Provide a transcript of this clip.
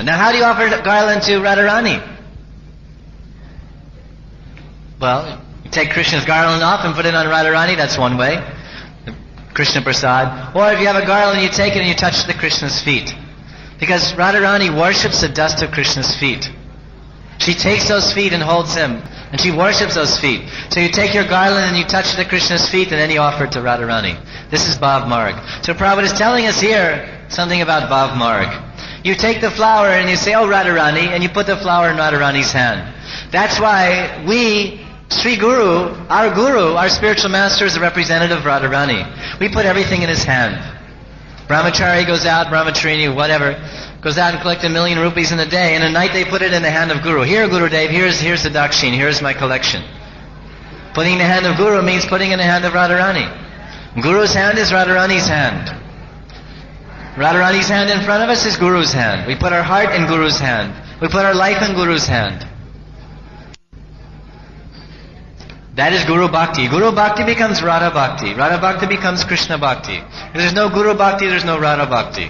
Now how do you offer garland to Radharani? Well, you take Krishna's garland off and put it on Radharani, that's one way. Krishna Prasad. Or if you have a garland, you take it and you touch the Krishna's feet. Because Radharani worships the dust of Krishna's feet. She takes those feet and holds him. And she worships those feet. So you take your garland and you touch the Krishna's feet and then you offer it to Radharani. This is Bhav Marg. So Prabhupada is telling us here something about Bhav Marg. You take the flower and you say, oh Radharani, and you put the flower in Radharani's hand. That's why we, Sri Guru, our spiritual master, is a representative of Radharani. We put everything in his hand. Brahmachari goes out, Brahmacharini, whatever, goes out and collects 1 million rupees in a day, and at night they put it in the hand of Guru. Here, Gurudev, here's the dakshin, here's my collection. Putting in the hand of Guru means putting in the hand of Radharani. Guru's hand is Radharani's hand. Radharani's hand in front of us is Guru's hand. We put our heart in Guru's hand. We put our life in Guru's hand. That is Guru Bhakti. Guru Bhakti becomes Radha Bhakti. Radha Bhakti becomes Krishna Bhakti. If there's no Guru Bhakti, there's no Radha Bhakti.